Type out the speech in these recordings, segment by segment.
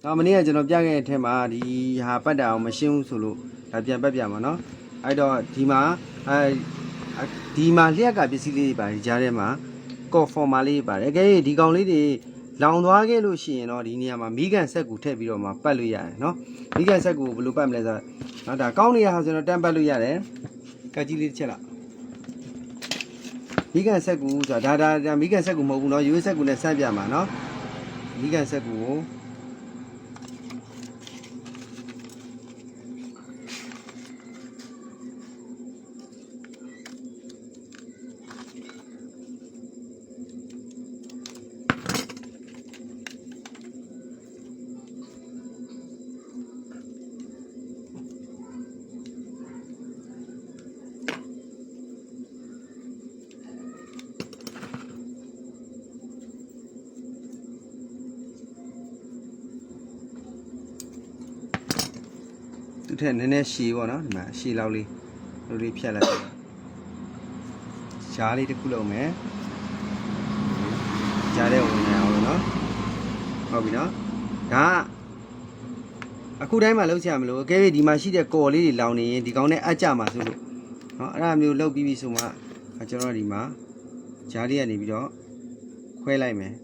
ဒါမနေ့ကကျွန်တော်ပြခဲ့တဲ့အထက်မှာဒီဟာပတ်တာအောင်မရှင်းဘူးဆိုလို့ဒါပြန်ပတ်ပြမှာနော်အဲ့တော့ဒီမှာလျက်ကပစ္စည်းလေးတွေပါတယ်ကြားထဲမှာကော့ဖော်မာလေးပါတယ်အကယ်၍ဒီကောင်လေးတွေလောင်သွားခဲ့လို့ရှိရင်တော့ဒီနေရာမှာမိကန်ဆက်ကူထည့်ပြီးတော့မှပတ်လို့ရတယ်နော်မိကန်ဆက်ကူဘယ်လိုပတ်မလဲဆိုတော့ဒါကောင်းနေရဟာဆိုတော့တန်းပတ်လို့ရတယ်ကတ်ကြီးလေးတစ်ချက်လောက်မိကန်ဆက်ကူဆိုတာဒါမိကန်ဆက်ကူမဟုတ်ဘူးနော်ရိုးဆက်ကူနဲ့ဆန့်ပြမှာနော်မိကန်ဆက်ကူကိုသူထက်နည်းနည်းရှည်ပေါ့နော်ဒီမှာရှည်လောက်လေးလိုလေးဖြတ်လိုက်ရှားလေးတစ်ခုလုံးမယ်ကြားတဲ့ဝင်နေအောင်လို့နော်ဟုတ်ပြီနော်ဒါအခုတိုင်းမှာလုံးချင်မလို့အကယ်၍ဒီမှာရှိတဲ့ကော်လေးတွေလောင်နေရင်ဒီကောင်နဲ့အပ်ကြမှာဆိုလို့နော်အဲ့ဒါမျိုးလုပ်ပြီးပြီဆိုမှကျွန်တော်ဒီမှာကြားလေးကနေပြီးတော့ခွဲလိုက်မယ်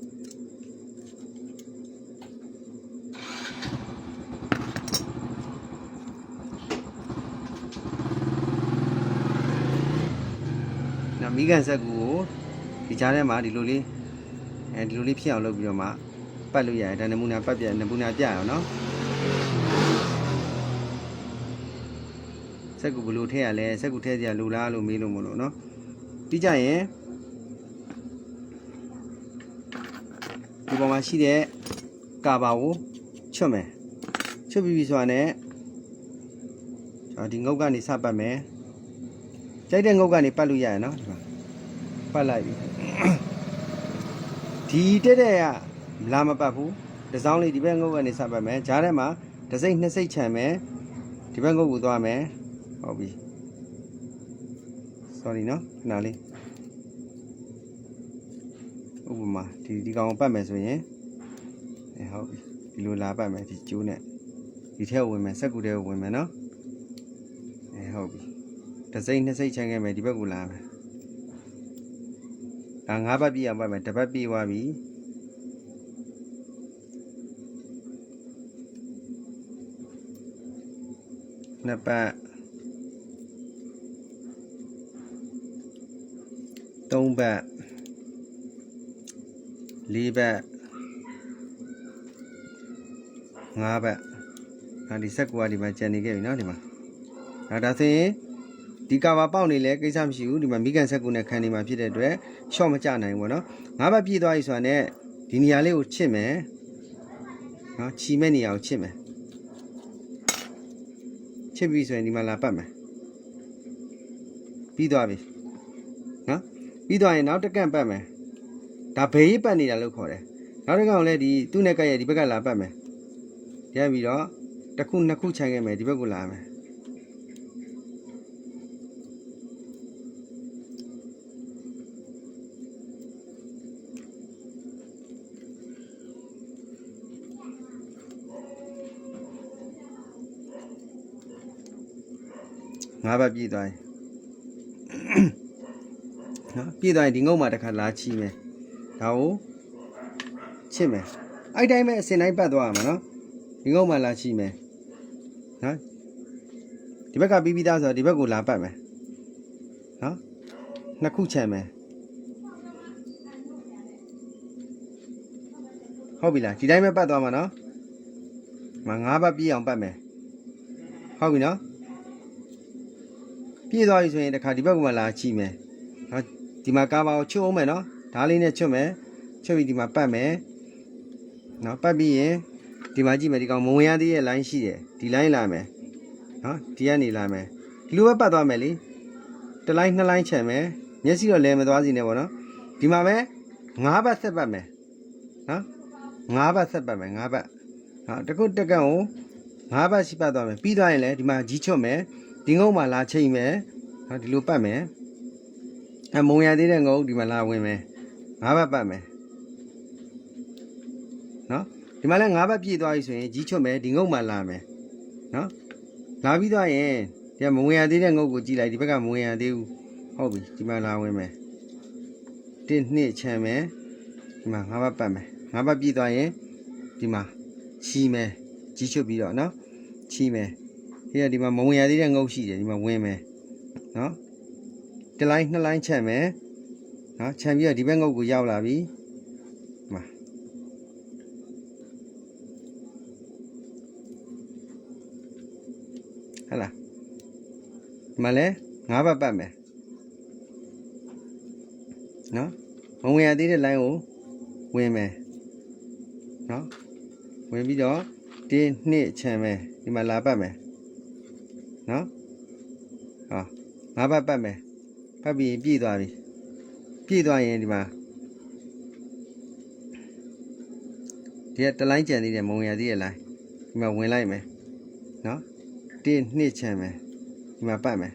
မိကန်ဆက်ကူကိုဒီကြားထဲမှာဒီလိုလေးဖြစ်အောင်လုပ်ပြီးတော့မှပတ်လို့ရတယ်ဒါနမူနာပတ်ပြနမူနာပြရအောင်နော်ဆက်ကူဘယ်လိုထည့်ရလဲဆက်ကူထည့်စရာလိုလားလို့မေးလို့မလို့နော်ပြီးကြရင်ဒီပေါ်မှာရှိတဲ့ကာဘာကိုချွတ်မယ်ချွတ်ပြီးဆိုတာနဲ့ဒီငုတ်ကနေစပတ်မယ်ကြိုက်တဲ့ငုတ်ကနေပတ်လို့ရတယ်နော်ဒီမှာပတ်လိုက်ပြီဒီတဲ့ကလာမပတ်ဘူးတစ်စောင်းလေးဒီဘက်ငုတ်ကနေစပတ်မယ်ဂျားထဲမှာတစ်စိတ်နှစ်စိတ်ခြံမယ်ဒီဘက်ငုတ်ကိုသွားမယ်ဟုတ်ပြီ sorry နော်ခဏလေးဥပမာဒီကောင်ပတ်မယ်ဆိုရင်ဟုတ်ပြီဒီလိုလာပတ်မယ်ဒီကျိုးနဲ့ဒီထဲကိုဝင်မယ်စက်ကူထဲကိုဝင်မယ်နော်ဟုတ်ပြီတစ်စိတ်နှစ်စိတ်ခြံခဲ့မယ်ဒီဘက်ကိုလာမယ်ဒါ၅ဘတ်ပြည့်အောင်ပတ်မယ်တစ်ဘတ်ပြည့်သွားပြီနှစ်ပတ်သုံးဘတ်လေးဘတ်ငါးဘတ်ဒီစက်ကူကဒီမှာကျန်နေခဲ့ပြီနော်ဒီမှာဒါဆိုရင်ဒီကာဘာပေါက်နေလဲကိစ္စမရှိဘူးဒီမှာမိကန်ဆက်ကူနဲ့ခံနေမှာဖြစ်တဲ့အတွက်ရှော့မကျနိုင်ဘူးပေါ့နော်ငါးဘတ်ပြည့်သွားပြီဆိုတာနဲ့ဒီနေရာလေးကိုချစ်မယ်နော်ချီမဲ့နေရာကိုချစ်မယ်ချစ်ပြီဆိုရင်ဒီမှာလာပတ်မယ်ပြီးသွားပြီနော်ပြီးသွားရင်နောက်တစ်ကန့်ပတ်မယ်ဒါဘေးပတ်နေတာလို့ခေါ်တယ်နောက်တစ်ကောင်လည်းဒီသူ့နဲ့ကရဲ့ဒီဘက်ကလာပတ်မယ်ပြန်ပြီးတော့တစ်ခုနှစ်ခုခြံခဲ့မယ်ဒီဘက်ကိုလာမယ်ငါးဘတ်ပြည့်သွားရင်နော်ပြည့်သွားရင်ဒီငုတ်မှာတစ်ခါလာချီမယ်ဒါကိုချစ်မယ်အဲ့တိုင်းပဲအစင်တိုင်းပတ်သွားရမှာနော်ဒီငုတ်မှာလာချီမယ်နော်ဒီဘက်ကပြီးပြီးသားဆိုတော့ဒီဘက်ကိုလာပတ်မယ်နော်နှစ်ခုချမ်းမယ်ဟုတ်ပြီလားဒီတိုင်းပဲပတ်သွားမှာနော်ငါးဘတ်ပြည့်အောင်ပတ်မယ်ဟုတ်ပြီနော်ပြည့်သွားပြီဆိုရင်တခါဒီဘက်ကမှလာချီမယ်နော်ဒီမှာကာဘာကိုချွတ်အောင်မယ်နော်ဓားလေးနဲ့ချွတ်မယ်ချွတ်ပြီးဒီမှာပတ်မယ်နော်ပတ်ပြီးရင်ဒီမှာကြည့်မယ်ဒီကောင်မဝင်ရသေးရဲ့ line ရှိတယ်ဒီ line လာမယ်နော်ဒီကနေလာမယ်ဒီလိုပဲပတ်သွားမယ်လေတစ် line နှစ် line ချန်မယ်မျက်စိတော့လဲမသွားစီနဲ့ပေါ့နော်ဒီမှာပဲ၅ဘတ်ဆက်ပတ်မယ်နော်၅ဘတ်ဆက်ပတ်မယ်၅ဘတ်နော်တကုတ်တက်ကန့်ကို၅ဘတ်ရှိပတ်သွားမယ်ပြီးသွားရင်လည်းဒီမှာကြီးချွတ်မယ်ဒီငုံမှာလာချိန်မယ်နော်ဒီလိုပတ်မယ်မုံရသေးတဲ့ငုံဒီမှာလာဝင်မယ်၅ဘတ်ပတ်မယ်နော်ဒီ ဒီမှာလည်း၅ဘက်ပြည့်သွားပြီဆိုရင်ကြီးချွတ်မယ်ဒီငုတ်မှလာမယ်နော်လာပြီးသွားရင်ဒီမဝင်ရသေးတဲ့ငုတ်ကိုကြည့်လိုက်ဒီဘက်ကမဝင်ရသေးဘူးဟုတ်ပြီဒီမှာလာဝင်မယ်1 2ချမ်းမယ်ဒီမှာ၅ဘက်ပတ်မယ်၅ဘက်ပြည့်သွားရင်ဒီမှာချီမယ်ကြီးချွတ်ပြီးတော့နော်ချီမယ်ဒီမှာမဝင်ရသေးတဲ့ငုတ်ရှိတယ်ဒီမှာဝင်မယ်နော်တစ်လိုင်း2လိုင်းချက်မယ်နော်ခြံပြီးတော့ဒီဘက်ငုတ်ကိုရောက်လာပြီမှာဟဲ့လားဒီမှာလဲ၅ဘက်ပတ်မယ်နော်မဝင်ရသေးတဲ့ line ကိုဝင်မယ်နော်ဝင်ပြီးတော့1 2ချမ်းမယ်ဒီမှာလာပတ်မယ်နော်ဟော၅ဘက်ပတ်မယ်ပတ်ပြီးပြည့်သွားပြီပြည့်သွားရင်ဒီမှာဒီကတစ်လိုင်းကြံသေးတယ်မဝင်ရသေးတဲ့ line ဒီမှာဝင်လိုက်မယ်နော်1 2ချမ်းမယ်ဒီမှာပတ်မယ်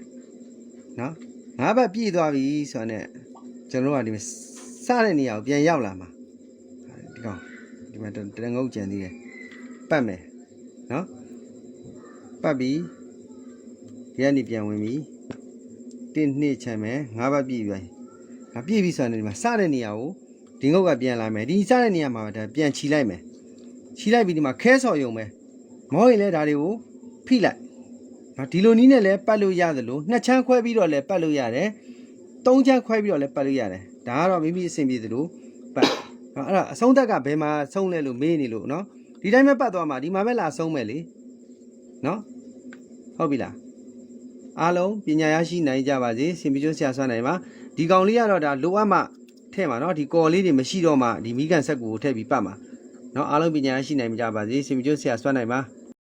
နော်၅ဘက်ပြည့်သွားပြီဆိုတော့ ကျွန်တော်တို့ကဒီစတဲ့နေရာကိုပြန်ရောက်လာမှာဒီကောင်ဒီမှာတငုတ်ကြံသေးတယ်ပတ်မယ်နော်ပတ်ပြီးဒီကနေပြန်ဝင်ပြီ1 2ချမ်းမယ်၅ဘက်ပြည့်ပြီငါပြည့်ပြီဆိုတော့ဒီမှာစတဲ့နေရာကိုဒီငုတ်ကပြန်လာမယ်ဒီစတဲ့နေရာမှာဒါပြန်ခြီလိုက်မယ်ခြီလိုက်ပြီးဒီမှာခဲဆော်ယုံမယ်မောရင်လဲဒါတွေကိုဖိလိုက်နော်ဒီလိုနည်းနဲ့လဲပတ်လို့ရတယ်လို့2ချမ်းခွဲပြီးတော့လဲပတ်လို့ရတယ်3ချမ်းခွဲပြီးတော့လဲပတ်လို့ရတယ်ဒါကတော့မိမိအဆင်ပြေသလိုပတ်နော်အဲ့ဒါအဆုံးသက်ကဘယ်မှာဆုံးလဲလို့မေးနေလို့နော်ဒီတိုင်းပဲပတ်သွားမှာဒီမှာပဲလာဆုံးမယ်လေနော်ဟုတ်ပြီလားအားလုံးပညာရရှိနိုင်ကြပါစေစင်ပြကျွန်းဆရာဆွမ်းနိုင်ပါဒီကောင်လေးကတော့ဒါလိုအပ်မှထဲ့မှာနော်ဒီကော်လေးတွေမရှိတော့မှဒီမိကန်ဆက်ကူကိုထည့်ပြီးပတ်မှာနော်အားလုံးပညာရရှိနိုင်ကြပါစေစင်ပြကျွန်းဆရာဆွမ်းနိုင်ပါ